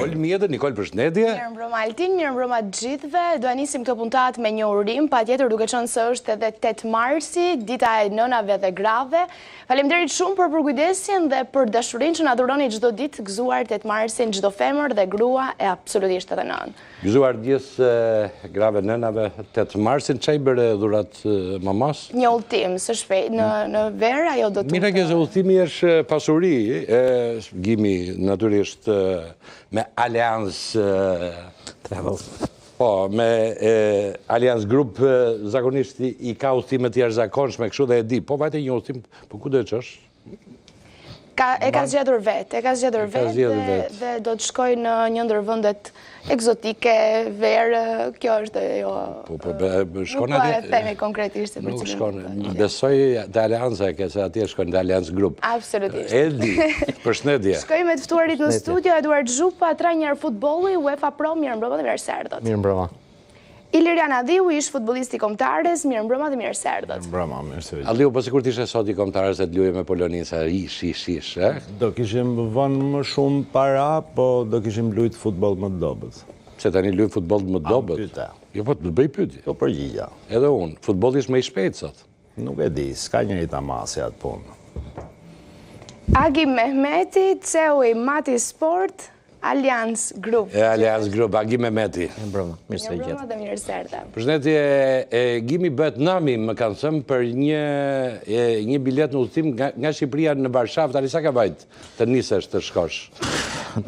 Nikol Mjedër, Nikol përshëndetje. Mirëmbrëma Altin, mirëmbrëma të gjithëve. Do nisim këtë puntat me një urim, patjetër duke qenë se është edhe 8 marsi, dita e nënave dhe grave. Faleminderit shumë për përkujdesin dhe për dashurinë që na dhuroni çdo ditë, gëzuar 8 marsin çdo femër dhe grua e absolutisht edhe nën. Gëzuar gjithë grave nënave 8 marsin, çai bëre dhurat mamas? Një udhtim së shpejt në verë ajo do të. Mira që udhëtimi është pasuri, Gimi natyrisht me Allianz Travel. Po, me Allianz Group zakonisht i ka udhëtime të jashtëzakonshme, kështu dhe e di. Po vajte një udhëtim, po ku do të çosh? E ka zgjatur vetë, dhe do të shkoj në një ndër vendet egzotike, verë, kjo është jo. Po, shkon atje. Nuk po e themi konkretisht se për cilën. Nuk shkon, besoj të Allianza, se atje shkon të Allianz Group. Absolutisht. Eldi, përshëndetje. Shkoj me të ftuarit në studio, Eduard Zhupa, trajner futbolli, UEFA Pro, mirëmbrëma dhe mirëserdhët. Mirëmbrëma. Ilirian Adhiu, ish futbollisti kombëtares, mirëmbrëma dhe mirëserdhët. Mirëmbrëma, mirëserdhët. Adhiu, po sikur t'ishe sot i kombëtares dhe t'luaj me Polonin, sa ish, Do kishim vënë më shumë para, po do kishim luajt futboll më dobët. Se tani luaj futboll më dobët? Jo, po të bëj pyetje. Jo përgjigja. Edhe unë, futbolli është më i shpejt sot. Nuk e di, s'ka njëri ta masi atë punë. Agi Mehmeti, CEO i Mati Sport, Allianz Group. Allianz Group, Agi Mehmeti. Mirëmbrëma, mirë se Mirëmbrëma dhe mirëserdhëm. Përshëndetje, Gimi bëhet nami, më kanë thënë për një bilet në udhëtim nga Shqipëria në Varshavë, tani sa ka vajt të nisesh të shkosh?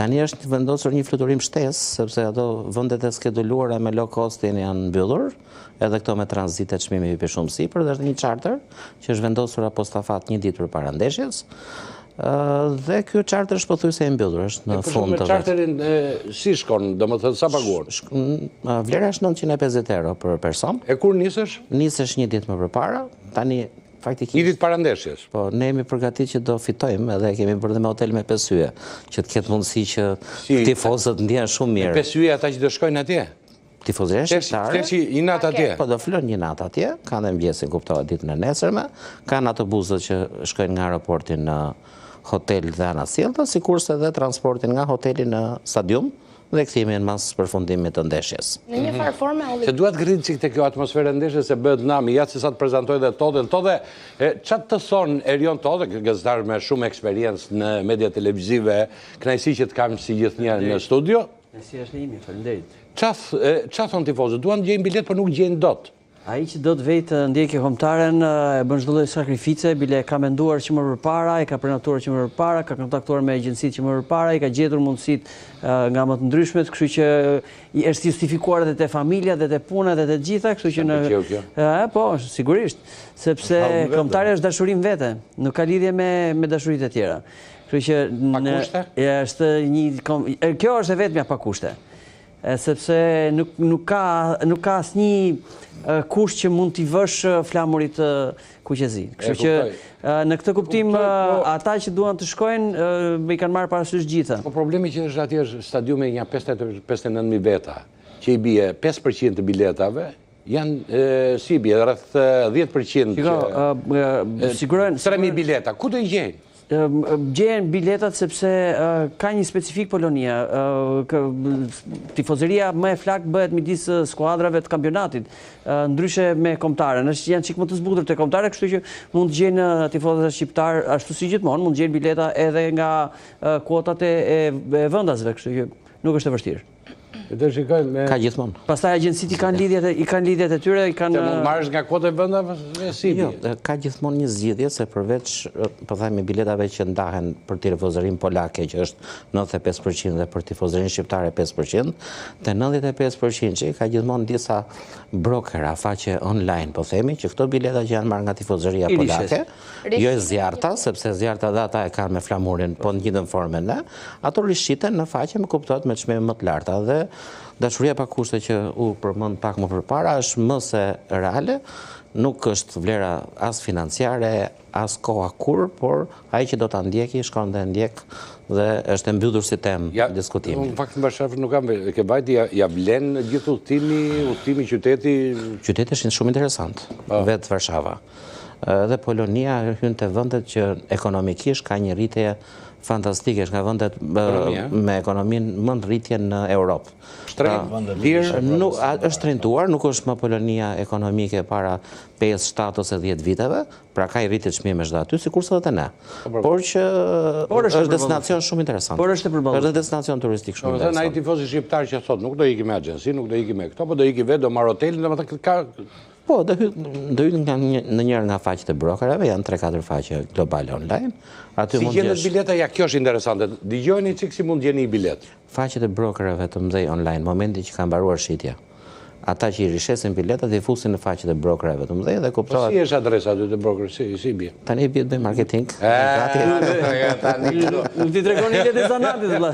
Tani është vendosur një fluturim shtesë, sepse ato vendet e skeduluara me low costin janë mbyllur, edhe këto me tranzite çmimi i shumë sipër, dhe është një charter që është vendosur apostafat një ditë përpara ndeshjes. Dhe kjo charter është pothuajse e mbyllur, është në fund të vetë. Charterin si shkon, domethënë sa paguon? Vlera është 950 euro për person. E kur nisesh? Nisesh një ditë më përpara. Tani faktikisht një ditë para ndeshjes. Po, ne jemi përgatitur që do fitojmë edhe kemi bërë dhe me hotel me 5 yje, që të ketë mundësi që tifozët ndjen shumë mirë. Me 5 yje ata që do shkojnë atje? Tifozëria shqiptare. Fleshi një natë atje? Po do flën një natë atje, kanë dhe mëngjesin, kuptohet, ditën e nesërme, kanë autobusët që shkojnë nga aeroporti në hotel dhe anasjellta, sikurse edhe transportin nga hoteli në stadium dhe kthimin mas përfundimit të ndeshjes. Në një farë forme se duat gërrit çik te kjo atmosferë ndeshjes se bëhet nami, ja se sa të prezantoj dhe Todhe, çat të thon Erion Todhe, gazetar me shumë eksperiencë në media televizive, kënaqësi që të kam si gjithnjë në studio. Si është imi, faleminderit. Çfarë thon tifozët? Duan të gjejnë bilet, por nuk gjejnë dot. Ai që do të vejtë ndjekje kombëtaren e bën çdo lloj sakrifice, bile ka menduar që më përpara, e ka prenatuar që më përpara, ka kontaktuar me agjencitë që më përpara, i ka gjetur mundësitë nga më të ndryshmet, kështu që i është justifikuar edhe te familja dhe te puna dhe te gjitha, kështu që po, sigurisht, sepse kombëtari është dashurim vete, nuk ka lidhje me dashuritë e tjera. Kështu që është një kjo është e vetmja pa kushte. Sepse nuk ka asnjë kusht që mund t'i vësh flamurit kuqezi. Kështu që në këtë kuptim ata që duan të shkojnë i kanë marrë parasysh gjitha. Po problemi që është atje është stadiumi nga 59.000 veta, që i bie 5% të biletave janë si bie rreth 10% që 3.000 bileta. Ku do i gjejnë? Gjenë biletat sepse ka një specifik Polonia. Tifozëria më e flak bëhet midis skuadrave të kampionatit, ndryshe me kombëtaren. Janë çik më të zbutur te kombëtare, kështu që mund të gjejnë tifozët shqiptar ashtu si gjithmonë, mund të gjejnë bileta edhe nga kuotat e vendasve, kështu që nuk është e vështirë. Ka gjithmonë. Pastaj agjencitë i kanë lidhjet e tyre, i kanë. Mund marrësh nga kuotat e vendave si? Jo, ka gjithmonë një zgjidhje se përveç, po themi, biletave që ndahen për tifozërinë polake, që është 95% dhe për tifozërinë shqiptare 5%, te 95% që ka gjithmonë disa brokera, faqe online, po themi, që këto bileta që janë marrë nga tifozëria polake, jo e zjarta, sepse zjarta dhe ata e kanë me flamurin, po në gjithën formën ne, ato rishiten në faqe më kuptohet me çmime më të larta dhe dashuria pa kushte që u përmend pak më përpara është më se reale, nuk është vlera as financiare, as koha kur, por ai që do ta ndjeki shkon dhe ndjek dhe është e mbyllur si temë diskutimi. Në fakt në Varshavë nuk kam ke vajti ja vlen gjithë udhtimi qyteti. Qyteti është shumë interesant, vetë Varshava. Dhe Polonia hyn te vendet që ekonomikisht ka një rritje fantastike, është nga vendet me ekonominë më në rritje në Europë. Është shtrenjtuar, nuk është më Polonia ekonomike para 5, 7 ose 10 viteve, pra ka i rritjet çmimesh dhe aty, sikurse edhe te ne. Por që është destinacion shumë interesant. Por është e përballur. Është destinacion turistik shumë interesant. Ai interesant. tifozi shqiptar që thot nuk do iki me agjensi, nuk do iki me këto, po do iki vetë, do marr hotelin, domethënë ka. Po, do hyj në njërë nga faqet e brokerave, janë 3-4 faqe globale online. Si gjendet bileta, ja kjo është interesante. Dëgjojeni çik si mund gjeni i bilet. Faqet e brokerave të mëdhej online, momenti që ka mbaruar shitja. Ata që i rishesin biletat dhe i fusin në faqet e brokerave të mëdhej dhe kuptohet. Po si është adresa aty të broker, si bie? Tani bie të bëj marketing. Nuk ti tregoni letë zanatit vëlla.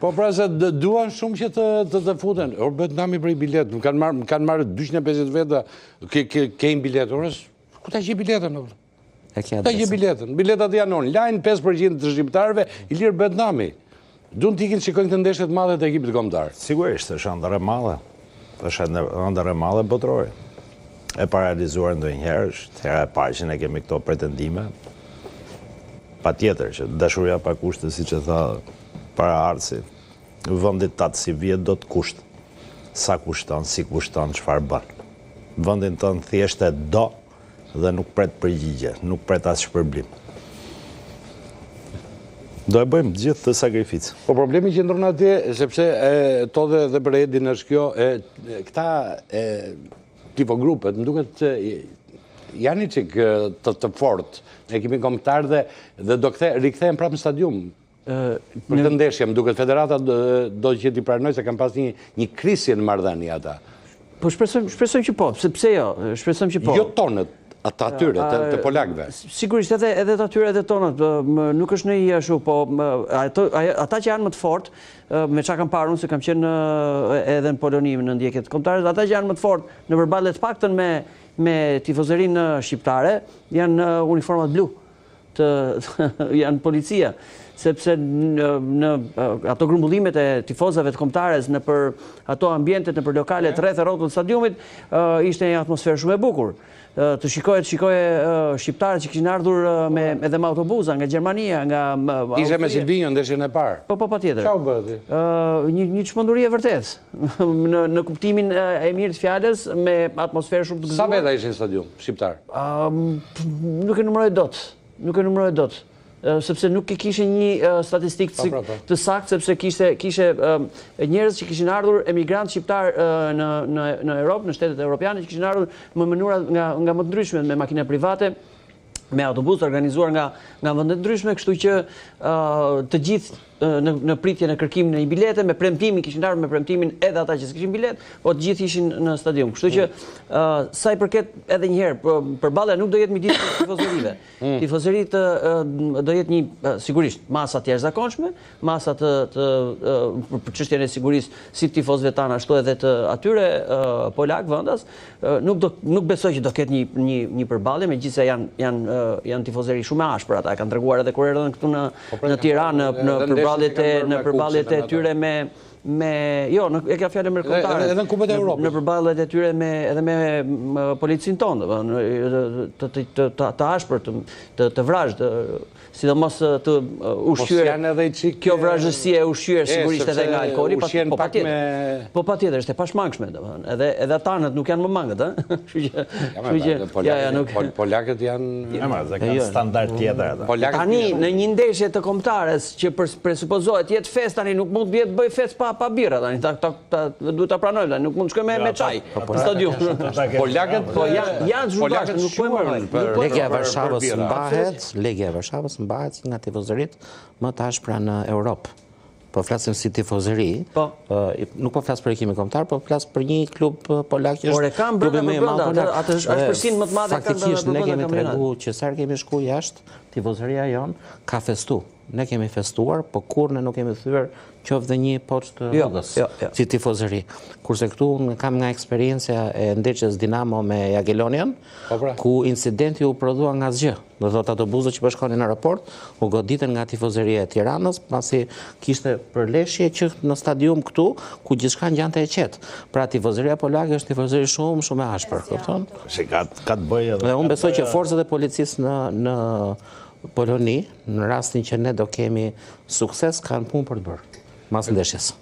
Po pra se duan shumë që të futen. Or bëhet nami për i bilet, më kanë marrë 250 veta, kejnë bilet, orës, ku ta gjej biletën? Ta gjej biletën. Biletat janë online, 5% të shqiptarëve i lirë bëhet nami. Duan t'ikin shikojnë këtë ndeshje të madhe të ekipit kombëtar. Sigurisht, është ëndër e madhe. Është ëndër e madhe botërore. E paralizuar ndonjëherë, është hera e parë që ne kemi këto pretendime. Patjetër që dashuria pa kushte, siç e tha para Arsi, vendit tatë si vjet do të kushtë. Sa kushton, si kushton, çfarë bën. Vendin tonë thjesht e do dhe nuk pret përgjigje, nuk pret as shpërblim. Do e bëjmë gjithë të sakrificë. Po problemi që ndronë atje, sepse to dhe për Edin është kjo, këta tifogrupet, më duket janë i qik të fort në ekipin kombëtar dhe do rikthehen prapë në stadium. Për të ndeshje, më duket federata do që t'i pranoj se kam pas një krisje në marrëdhënie ata. Po shpresojmë që po, sepse jo, shpresojmë që po. Jo tonët. Ata atyre, të polakëve. Sigurisht edhe të atyre edhe tonët, nuk është në i ashtu, po ata që janë më të fort, me qa kam parë unë, se kam qenë edhe në Poloni në ndjekjet kombëtare, ata që janë më të fort në përballet paktën me tifozerinë shqiptare, janë uniformat blu, janë policia, sepse në ato grumbullimet e tifozave të kombëtares, në për ato ambientet, në për lokalet rreth e rrotull të stadiumit, ishte një atmosferë shumë e bukur. Të shikoje shqiptarët që kishin ardhur edhe me autobusa nga Gjermania, nga Ishe me Silvinjo ndeshjen e parë? Po, patjetër. Qa u bëti? Një çmenduri e vërtet, në kuptimin e mirë të fjalës, me atmosferë shumë të gëzuar. Sa veta ishin në stadium, shqiptar? Nuk e numëroj dot. Sepse nuk e kishe një statistik të sakt, sepse kishe njerëz që kishin ardhur, emigrantë shqiptar në Europë, në shtetet europiane, që kishin ardhur me mënyra nga më të ndryshme, me makina private, me autobus të organizuar nga vende të ndryshme, kështu që të gjithë në pritje në kërkimin e një bilete, me premtimin, kishin ardhur me premtimin edhe ata që s'kishin bilet, po të gjithë ishin në stadium. Kështu që sa i përket edhe një herë, përballja nuk do jetë midis tifozërive. Tifozërit do jetë një sigurisht masa të jashtëzakonshme, masa për çështjen e sigurisë si tifozëve tanë ashtu edhe të atyre polak vendas. Nuk besoj që do ketë një përballje, megjithëse janë tifozëri shumë e ashpër ata, kanë treguar edhe kur erdhën këtu në Tiranë në përballjet e tyre e ka fjalën mërkontare. Edhe në Kupën e Europës. Në përballjet e tyre edhe me policinë tonë, të ashpër, të vrazhë, sidomos të ushqyer. Kjo vrazhësi e ushqyer sigurisht edhe nga alkooli, po patjetër, është e pashmangshme, edhe tanët nuk janë më mangët, Polakët janë... Kanë standard tjetër. Tani, në një ndeshje të kombëtares që presupozohet jetë fest, tani nuk mund të bëj fest pa birra, tani duhet ta pranojmë, nuk mund të shkojmë me çaj në stadium. Polakët janë zhurmashtë, nuk po e marrin. Legia e Varshavës mbahet nga tifozërit më të ashpra në Europë. Po flasim si tifozëri, nuk po flas për ekimin kombëtar, po flas për një klub polak që është klubi më i madh. Atë është përsinë më të madhe kanë faktikisht ne kemi treguar që sa kemi shku jashtë, tifozëria jon ka festu. Ne kemi festuar, po kur ne nuk kemi thyer qoftë dhe një poçtë rrugës si tifozëri. Kurse këtu kam nga eksperjenca e ndeshjes Dinamo me Jagiellonian, ku incidenti u prodhua nga asgjë. Do thotë autobusët që po shkonin në aeroport u goditën nga tifozëria e Tiranës, pasi kishte përleshje që në stadium këtu ku gjithçka ngjante e qetë. Pra tifozëria polake është tifozëri shumë e ashpër, kupton? Ka të bëjë edhe. Dhe unë besoj që forcat e policisë në Poloni, në rastin që ne do kemi sukses, kanë punë për të bërë, mas ndeshjes.